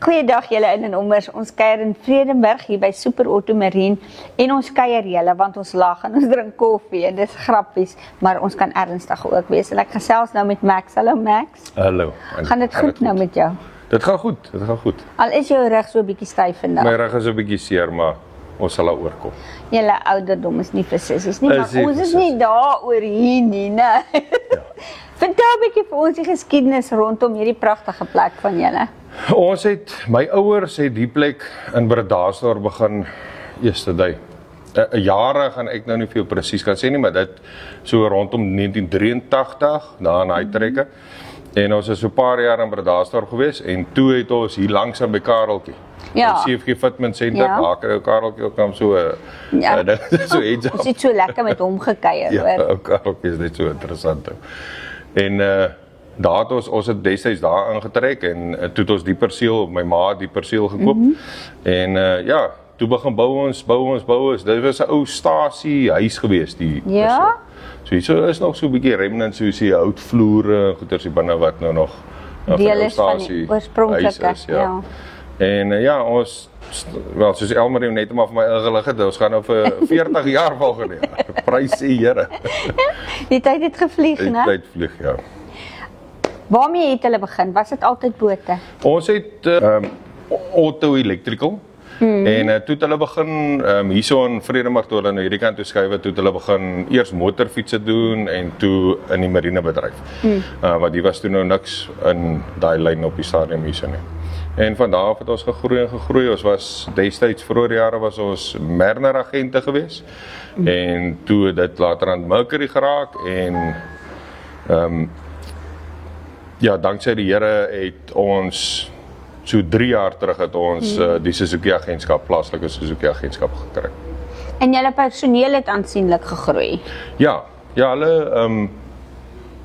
Goeiedag julle in en ommers, ons kuier in Vredenburg hier by Super Auto Marine en ons kuier julle want ons lag en ons drink koffie en dis grappies, maar ons kan ernstig ook wees. En ek gesels nou met Max. Hallo Max. Hallo. Gaan dit goed nou met jou? Dit gaan goed, dit gaan goed. Al is jou rug so 'n bietjie styf vandag. My rug is 'n bietjie seer, maar ons sal daaroor kom. Julle ouderdom is nie vir sissies nie, maar ons is precies. nie daaroor hier nie, né? Ja. Vertel 'n bietjie vir ons die geskiedenis rondom hierdie pragtige plek van julle. Ons het, my ouers het die plek in Bredasdorp begin eerste dui. Jare gaan ek nou nie veel presies kan sê nie, maar dit so rondom 1983, daar in hy trekke. En ons is so 'n paar jaar in Bredasdorp gewees en toe het ons hier langs aan by Kareltjie. Ja. CFG Fitment Center, Ja. daar kry Kareltjie ook dan so Ja. so iets. Ons het so lekker met hom gekuier, Ja, hoor. ook Kareltjie is net so interessant. En daar het ons het destyds daar aangetrek en toe het ons die perseel, my ma het die perseel gekoop. En ja, toe begin bou ons. Dit was 'n ou stasie huis gewees die Ja? perseel. So is nog so 'n bietjie remnants soos die houtvloere en goeters hier binne wat nou nog Deel is van die oorspronklike, huis is, ja. En ja, ons wel soos Elmarie net maar vir my ingelig het, ons gaan nou vir 40 jaar volgende jaar. Prys die Here. Die tyd het gevlieg, Die né? tyd vlieg, ja. Waarmee het hulle begin? Was dit altyd bote? Ons het auto electrical. En toe het hulle begin hierso in Vredenburg toe hulle nou hierdie kant toe skuif, toe het hulle begin eers motorfietsse doen en toe in die marinebedryf. Want die was toe nou niks in daai lyn op die stadium hierso nie. En van daar af het ons gegroei. Ons was destyds vroeër jare was ons Merner agente gewees. En toe het dit later aan Mercury geraak en ja, dankzij die Here het ons so 3 jaar terug het ons die Suzuki agentskap, plaaslike Suzuki agentskap gekry. En julle personeel het aansienlik gegroei. Ja, hulle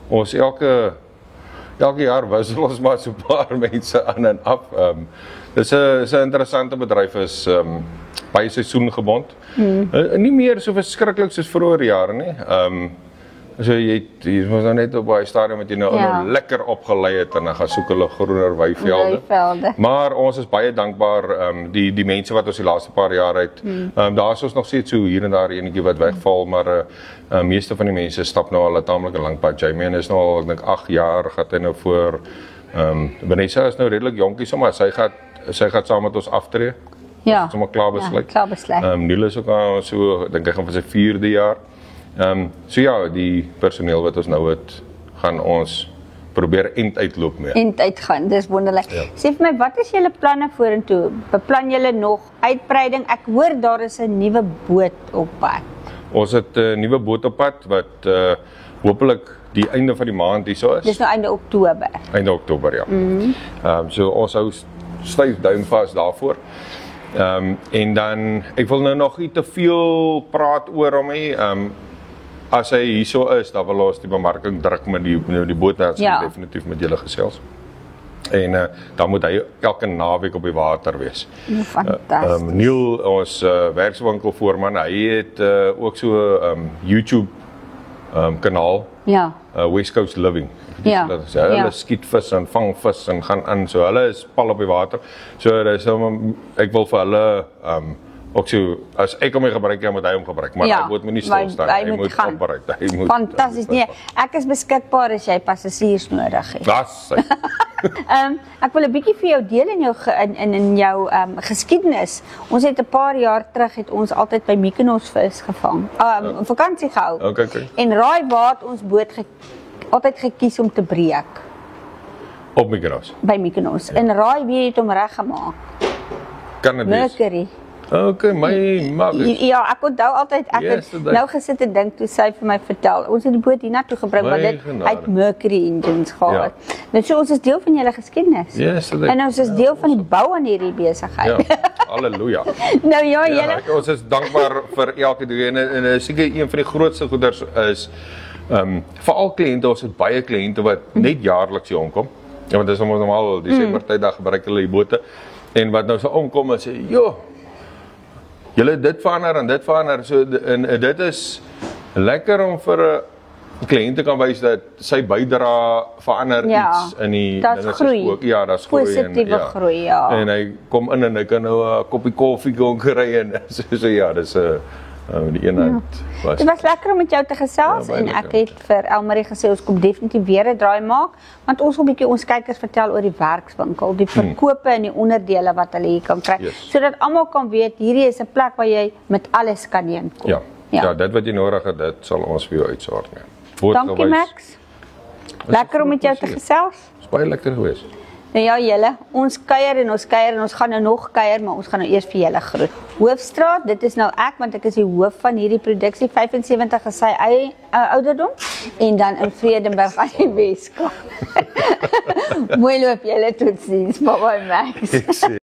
ons elke jaar wissel ons maar so 'n paar mense aan en af. Dis 'n interessante bedryf, is baie seisoengebond. Nie meer so verskriklik soos vroeër jare nie. So jy was nou net op baie stadium met jy nou lekker opgelei het en dan gaan soek hulle groener weivelde. Maar ons is baie dankbaar die mense wat ons die laaste paar jaar het. Daar is ons nog steeds so hier en daar enetjie wat wegval, maar meeste van die mense stap nou al 'n taamlike lang pad. Jamie is nou al ek dink 8 jaar gaan hy nou voor. Vanessa is nou redelik jonkie, maar sy gaan saam met ons aftree. Ja. Sommer klaar besluit. Ja, klaar besluit. Niel is ook al so, dink hy gaan vir sy 4de jaar. So ja, die personeel wat ons nou het, gaan ons probeer uitloop mee. Uitgaan, dis wonderlik. Ja. Sê vir my, wat is julle planne vorentoe? Beplan julle nog uitbreiding? Ek hoor daar is 'n nuwe boot op pad. Ons het 'n nuwe boot op pad wat hopelik die einde van die maand hierso is. Dis nou einde Oktober. Einde Oktober, ja. So ons hou styf duim vas daarvoor. En dan, ek wil nou nog nie te veel praat oor hom nie. As hy hierso is, dan wil ons die bemarking druk met die boot, dan sal definitief met julle gesels. En dan moet hy elke naweek op die water wees. Fantasties. Niel, ons werkswinkelvoorman, hy het ook so YouTube kanaal. Ja. West Coast Living. Ja. Hulle skiet vis en vang vis en gaan aan. So hulle is pal op die water. So dis ek wil vir hulle ook so, as ek hom gebruik, moet hy hom gebruik, maar hy moet nie stil staan, hy moet opbereid. Fantasties, nee, ek is beskikbaar as jy passasiers nodig het. Das. Ek wil 'n bietjie vir jou deel in jou geskiedenis. Ons het 'n paar jaar terug het ons altyd by Mykonos vis gevang. Vakansie gehou. Okay. En raai waar het ons boot altyd gekies om te breek? Op Mykonos. By Mykonos. En raai wie het hom reggemaak? Kan dit wees? Mercury. Okay, my Magus. Ja, ek onthou altyd, ek het nou gesit en dink toe sy vir my vertel, ons het die boot hiernatoe gebring, want dit het Mercury engines gehad. Nou so, ons is deel van julle geskiedenis. En ons is deel van die bou aan hierdie besigheid. Ja, halleluja. Nou ja, julle. Ons is dankbaar vir elke ding en seker een van die grootste goeders is veral kliënte, ons het baie kliënte wat net jaarliks hier omkom. Ja, want dit is normaal Desember tyd, dan gebruik hulle die bote. En wat nou so omkom en sê, "Jo, julle dit verander en dit verander." So en dit is lekker om vir kliënte kan wys dat sy bydra verander iets in die dinge groei. Ook. Ja, daar's groei positiewe groei, ja. En hy kom in en hy kan nou 'n koppie koffie gaan kry en so ja, dis 'n die eenheid was. Dit was lekker om met jou te gesels en ek het vir Elmarie gesê ons kom definitief weer 'n draai maak want ons wil 'n bietjie ons kykers vertel oor die werkswinkel, die verkope en die onderdele wat hulle hier kan kry, sodat almal kan weet hierdie is 'n plek waar jy met alles kan heen kom. Ja, dit wat jy nodig het, dit sal ons vir jou uitsorg. Dankie Max. Lekker om met jou te gesels. Dis baie lekker geweest. Nou ja, julle, ons kuier en ons gaan nou nog kuier, maar ons gaan nou eers vir julle groet. Hoofstraat, dit is nou ek, want ek is die hoof van hierdie produksie, 75 is sy ouderdom, en dan in Vredenburg aan die Weskaap. Mooi loop julle, totsiens, bye bye Max.